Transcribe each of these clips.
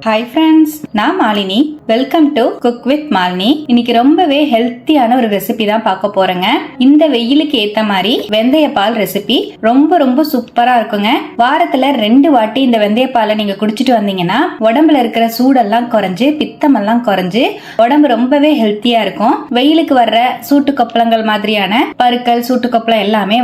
Hi friends, நான் Malini. Welcome to cook with Malini. இன்னைக்கு ரொம்பவே ஹெல்த்தியான ஒரு ரெசிபி தான் பார்க்க போறேங்க. இந்த வெயிலுக்கு ஏத்த மாதிரி வெந்தய பால் ரெசிபி ரொம்ப ரொம்ப சூப்பரா இருக்குங்க. வாரத்துல 2 வாட்டி இந்த வெந்தய பாலை நீங்க குடிச்சிட்டு வந்தீங்கன்னா உடம்புல இருக்கிற சூடெல்லாம் குறைஞ்சு பித்தமெல்லாம் குறைஞ்சு உடம்பு ரொம்பவே ஹெல்த்தியா இருக்கும். வெயிலுக்கு வர்ற சூட்டு கொப்பளங்கள் மாதிரியான பருக்கள் சூட்டு கொப்பளம் எல்லாமே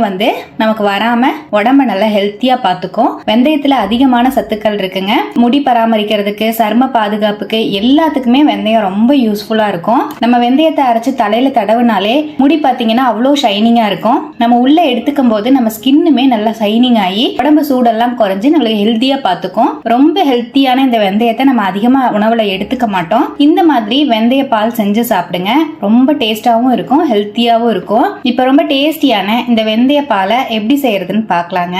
நமக்கு வராம உடம்ப நல்லா ஹெல்த்தியா பார்த்துக்கும். வெந்தயத்துல அதிகமான சத்துக்கள் இருக்குங்க. முடி பராமரிக்கிறதுக்கு, சர்ம பாதுகாப்புக்கு எல்லாத்துக்குமே வெந்தயம் ரொம்ப யூஸ்ஃபுல்லா இருக்கும். நம்ம வெந்தயத்தை அரைச்சு தலையில தடவுனாலே முடி பாத்தீங்கன்னா அவ்வளோ ஷைனிங்கா இருக்கும். நம்ம உள்ள எடுத்துக்கும் போது நம்ம ஸ்கின்னுமே நல்லா ஷைனிங் ஆகி உடம்பு சூடெல்லாம் குறைஞ்சு நம்மளுக்கு ஹெல்த்தியா பார்த்துக்கும். ரொம்ப ஹெல்த்தியான இந்த வெந்தயத்தை நம்ம அதிகமா உணவுல எடுத்துக்க மாட்டோம். இந்த மாதிரி வெந்தய பால் செஞ்சு சாப்பிடுங்க. ரொம்ப டேஸ்டாவும் இருக்கும், ஹெல்த்தியாவும் இருக்கும். இப்ப ரொம்ப டேஸ்டியான இந்த வெந்தய பாலை எப்படி செய்யறதுன்னு பார்க்கலாங்க.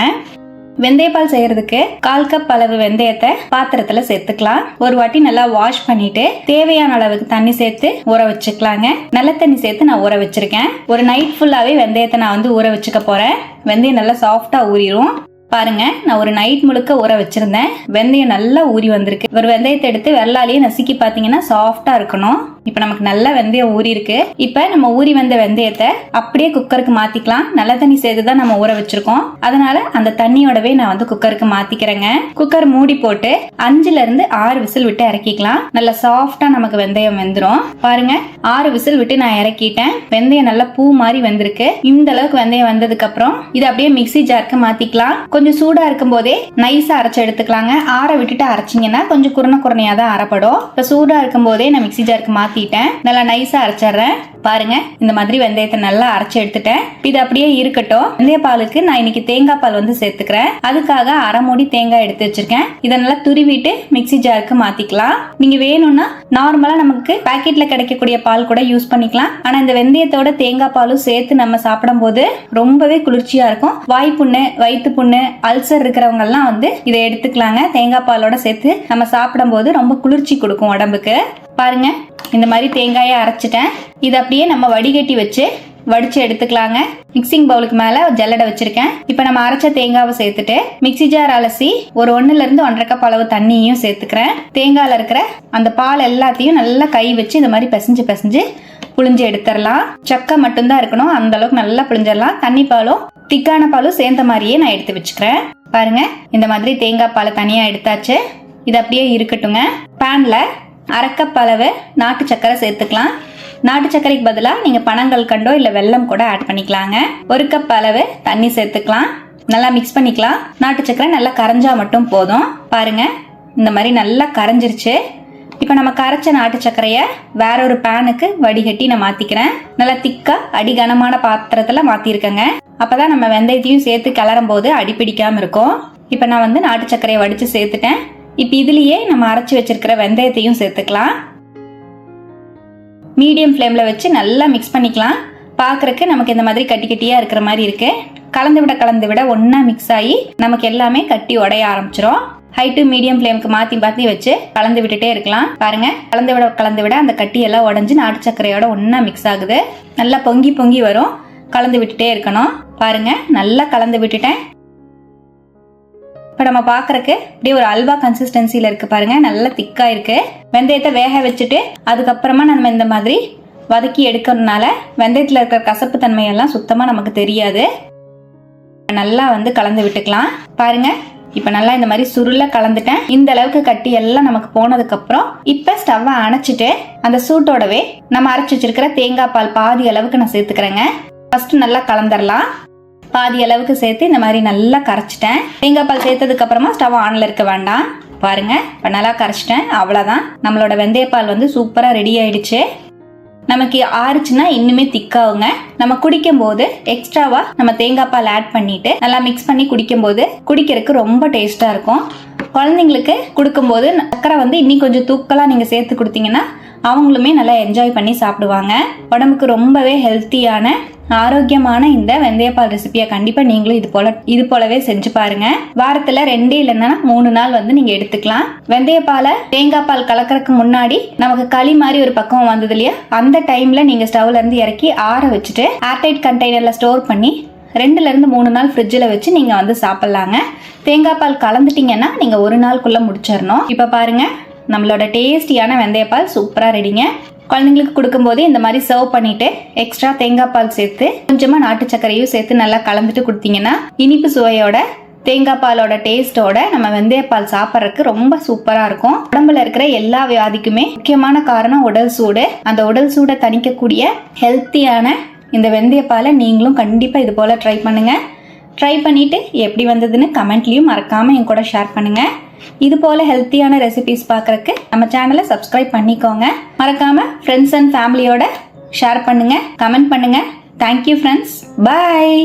வெந்தய பால் செய்யறதுக்கு 1/4 கப் அளவு வெந்தயத்தை பாத்திரத்துல சேர்த்துக்கலாம். ஒரு வாட்டி நல்லா வாஷ் பண்ணிட்டு தேவையான அளவுக்கு தண்ணி சேர்த்து ஊற வச்சுக்கலாங்க. நல்ல தண்ணி சேர்த்து நான் ஊற வச்சிருக்கேன். ஒரு நைட் ஃபுல்லாவே வெந்தயத்தை நான் ஊற வச்சுக்க போறேன். வெந்தயம் நல்லா சாஃப்டா ஊறிடும். பாருங்க, நான் ஒரு நைட் முழுக்க ஊற வச்சிருந்தேன். வெந்தயம் நல்லா ஊறி வந்திருக்கு. ஒரு வெந்தயத்தை எடுத்து வெள்ளாலேயே நசுக்கி பாத்தீங்கன்னா சாஃப்டா இருக்கணும். இப்ப நமக்கு நல்லா வெந்தயம் ஊறி இருக்கு. இப்ப நம்ம ஊறி வந்த வெந்தயத்தை அப்படியே குக்கருக்கு மாத்திக்கலாம். நல்ல தண்ணி சேர்த்துதான் நம்ம ஊற வச்சிருக்கோம். அதனால அந்த தண்ணியோடவே நான் குக்கருக்கு மாத்திக்கிறேங்க. குக்கர் மூடி போட்டு 5ல இருந்து 6 விசில் விட்டு இறக்கிக்கலாம். நல்லா சாஃப்டா நமக்கு வெந்தயம் வெந்துரும். பாருங்க, 6 விசில் விட்டு நான் இறக்கிட்டேன். வெந்தயம் நல்லா பூ மாதிரி வெந்திருக்கு. இந்த அளவுக்கு வெந்தயம் வந்ததுக்கு அப்புறம் இதை அப்படியே மிக்ஸி ஜாருக்கு மாத்திக்கலாம். கொஞ்சம் சூடா இருக்கும் போதே நைஸா அரைச்சு எடுத்துக்கலாங்க. ஆற விட்டுட்டு அரைச்சிங்கன்னா கொஞ்சம் குறையா தான் அரைப்படும். இப்ப சூடா இருக்கும் போதே நான் மிக்ஸி ஜாருக்கு மாத்திட்டேன். நல்லா நைஸா அரைச்சிடுறேன். பாருங்க, இந்த மாதிரி வெந்தயத்தை நல்லா அரைச்சு எடுத்துட்டேன். இது அப்படியே இருக்கட்டும். வெந்தய பாலுக்கு நான் இன்னைக்கு தேங்காய் பால் சேர்த்துக்கிறேன். அதுக்காக 1/2 மூடி தேங்காய் எடுத்து வச்சிருக்கேன். இதை நல்லா துருவிட்டு மிக்ஸி ஜாருக்கு மாத்திக்கலாம். நீங்க வேணும்னா நார்மலா நமக்கு பாக்கெட்ல கிடைக்கக்கூடிய பால் கூட யூஸ் பண்ணிக்கலாம். ஆனா இந்த வெந்தயத்தோட தேங்காய் பாலும் சேர்த்து நம்ம சாப்பிடும் போது ரொம்பவே குளிர்ச்சியா இருக்கும். வாய்ப்புண்ணு, வயிற்று புண்ணு, அல்சர் இருக்கிறவங்க எல்லாம் இதை எடுத்துக்கலாங்க. தேங்காய் பாலோட சேர்த்து நம்ம சாப்பிடும் போது ரொம்ப குளிர்ச்சி கொடுக்கும் உடம்புக்கு. பாருங்க, இந்த மாதிரி தேங்காயை அரைச்சிட்டேன். இதை அப்படியே நம்ம வடிகட்டி வச்சு வடிச்சு எடுத்துக்கலாங்க. மிக்சிங் பவுலுக்கு மேல ஜல்லடை வச்சிருக்கேன். இப்ப நம்ம அரைச்ச தேங்காவை சேர்த்துட்டு மிக்ஸி ஜார் அலசி ஒரு 1ல இருந்து 1/2 கப் அளவு தண்ணியும் சேர்த்துக்கிறேன். தேங்காயில இருக்கிற அந்த பால் எல்லாத்தையும் நல்லா கை வச்சு இந்த மாதிரி பிசைஞ்சு புளிஞ்சு எடுத்துடலாம். சக்கை மட்டும்தான் இருக்கணும், அந்த அளவுக்கு நல்லா புளிஞ்சிடலாம். தண்ணி பாலும் திக்கான பாலும் சேர்ந்த மாதிரியே நான் எடுத்து வச்சுக்கிறேன். பாருங்க, இந்த மாதிரி தேங்காய் பாலை தனியா எடுத்தாச்சு. இது அப்படியே இருக்கட்டுங்க. பேன்ல 1/2 கப் அளவு நாட்டு சக்கரை சேர்த்துக்கலாம். நாட்டு சர்க்கரைக்கு பதிலாக நீங்க பனங்கள் கண்டோ இல்ல வெல்லம் கூட ஆட் பண்ணிக்கலாங்க. 1 கப் அளவு தண்ணி சேர்த்துக்கலாம். நல்லா மிக்ஸ் பண்ணிக்கலாம். நாட்டு சர்க்கரை நல்லா கரைஞ்சா மட்டும் போதும். பாருங்க, இந்த மாதிரி நல்லா கரைஞ்சிருச்சு. இப்ப நம்ம கரைச்ச நாட்டு சர்க்கரைய வேற ஒரு பேனுக்கு வடிகட்டி நான் மாத்திக்கிறேன். நல்லா திக்கா அடிகனமான பாத்திரத்துல மாத்திருக்கேங்க. அப்பதான் நம்ம வெந்தயத்தையும் சேர்த்து கிளறும் போது அடிப்பிடிக்காம இருக்கும். இப்ப நான் நாட்டு சர்க்கரையை வடிச்சு சேர்த்துட்டேன். இப்ப இதுலயே நம்ம அரைச்சு வச்சிருக்கிற வெந்தயத்தையும் சேர்த்துக்கலாம். மீடியம் ஃப்ளேம்ல வச்சு நல்லா மிக்ஸ் பண்ணிக்கலாம். பாக்குறதுக்கு நமக்கு இந்த மாதிரி கட்டி கட்டியா இருக்கிற மாதிரி இருக்கு. கலந்து விட ஒன்னா மிக்ஸ் ஆகி நமக்கு எல்லாமே கட்டி உடைய ஆரம்பிச்சிரும். ஹை டு மீடியம் ஃப்ளேமுக்கு மாத்தி வச்சு கலந்து விட்டுட்டே இருக்கலாம். பாருங்க, கலந்து விட அந்த கட்டி எல்லாம் உடஞ்சு நாட்டு சர்க்கரையோட ஒன்னா மிக்ஸ் ஆகுது. நல்லா பொங்கி வரும். கலந்து விட்டுட்டே இருக்கணும். பாருங்க, நல்லா கலந்து விட்டுட்டேன். இப்ப நம்ம பாக்குறதுக்கு இப்படி ஒரு அல்வா கன்சிஸ்டன்சில இருக்கு. பாருங்க, நல்லா திக்கா இருக்கு. வெந்தயத்தை வேக வச்சுட்டு அதுக்கப்புறமா நம்ம இந்த மாதிரி வதக்கி எடுக்கிறதுனால வெந்தயத்துல இருக்கிற கசப்பு தன்மையெல்லாம் சுத்தமா நமக்கு தெரியாது. நல்லா கலந்து விட்டுக்கலாம். பாருங்க, இப்ப நல்லா இந்த மாதிரி சுருள கலந்துட்டேன். இந்த அளவுக்கு கட்டி எல்லாம் நமக்கு போனதுக்கு அப்புறம் இப்ப ஸ்டவ்வை அணைச்சிட்டு அந்த சூட்டோடவே நம்ம அரைச்சு வச்சிருக்கிற தேங்காய் பால் பாதி அளவுக்கு நான் சேர்த்துக்கிறேங்க. ஃபர்ஸ்ட் நல்லா கலந்துடலாம். பாதி அளவுக்கு சேர்த்து இந்த மாதிரி நல்லா கரைச்சிட்டேன். தேங்காய் பால் சேர்த்ததுக்கு அப்புறமா ஸ்டவ் ஆன்ல இருக்க வேண்டாம். பாருங்க, இப்ப நல்லா கரைச்சிட்டேன். அவ்வளவுதான், நம்மளோட வெந்தய பால் சூப்பரா ரெடி ஆயிடுச்சு. நமக்கு ஆறுச்சுன்னா இன்னுமே திக்காவுங்க. நம்ம குடிக்கும் போது எக்ஸ்ட்ராவா நம்ம தேங்காய் பால் ஆட் பண்ணிட்டு நல்லா மிக்ஸ் பண்ணி குடிக்கும் போது குடிக்கிறதுக்கு ரொம்ப டேஸ்டா இருக்கும். குழந்தைங்களுக்கு கொடுக்கும் போது சக்கரை இன்னும் கொஞ்சம் தூக்கலா நீங்க சேர்த்து கொடுத்தீங்கன்னா அவங்களுமே நல்லா என்ஜாய் பண்ணி சாப்பிடுவாங்க. உடம்புக்கு ரொம்பவே ஹெல்த்தியான ஆரோக்கியமான இந்த வெந்தயப்பால் ரெசிபியை கண்டிப்பா நீங்களும் இது போலவே செஞ்சு பாருங்க. வாரத்துல 2 இல்லைன்னா 3 நாள் நீங்க எடுத்துக்கலாம். வெந்தயப்பாலை தேங்காய் பால் கலக்கறதுக்கு முன்னாடி நமக்கு களி மாதிரி ஒரு பக்கம் வந்தது இல்லையா, அந்த டைம்ல நீங்க ஸ்டவ்ல இருந்து இறக்கி ஆற வச்சுட்டு ஏர்டைட் கண்டெய்னர்ல ஸ்டோர் பண்ணி 2ல இருந்து 3 நாள் ஃப்ரிட்ஜில் வச்சு நீங்க சாப்பிடலாங்க. தேங்காய் பால் கலந்துட்டீங்கன்னா நீங்க 1 நாளுக்குள்ள முடிச்சிடணும். இப்ப பாருங்க, நம்மளோட டேஸ்டியான வெந்தயப்பால் சூப்பராக ரெடிங்க. குழந்தைங்களுக்கு கொடுக்கும்போது இந்த மாதிரி சர்வ் பண்ணிட்டு எக்ஸ்ட்ரா தேங்காய் பால் சேர்த்து கொஞ்சமாக நாட்டு சர்க்கரையும் சேர்த்து நல்லா கலந்துட்டு கொடுத்தீங்கன்னா இனிப்பு சுவையோட தேங்காய் பாலோட டேஸ்டோட நம்ம வெந்தயப்பால் சாப்பிட்றதுக்கு ரொம்ப சூப்பராக இருக்கும். உடம்புல இருக்கிற எல்லா வியாதிக்குமே முக்கியமான காரணம் உடல் சூடு. அந்த உடல் சூடை தணிக்கக்கூடிய ஹெல்த்தியான இந்த வெந்தயப்பாலை நீங்களும் கண்டிப்பாக இது போல் ட்ரை பண்ணுங்கள். ட்ரை பண்ணிவிட்டு எப்படி வந்ததுன்னு கமெண்ட்லேயும் மறக்காமல் என் கூட ஷேர் பண்ணுங்கள். இது போல் ஹெல்த்தியான ரெசிபிஸ் பார்க்குறக்கு நம்ம சேனலை சப்ஸ்கிரைப் பண்ணிக்கோங்க. மறக்காமல் ஃப்ரெண்ட்ஸ் அண்ட் ஃபேமிலியோட ஷேர் பண்ணுங்கள், கமெண்ட் பண்ணுங்கள். தேங்க்யூ ஃப்ரெண்ட்ஸ், பாய்.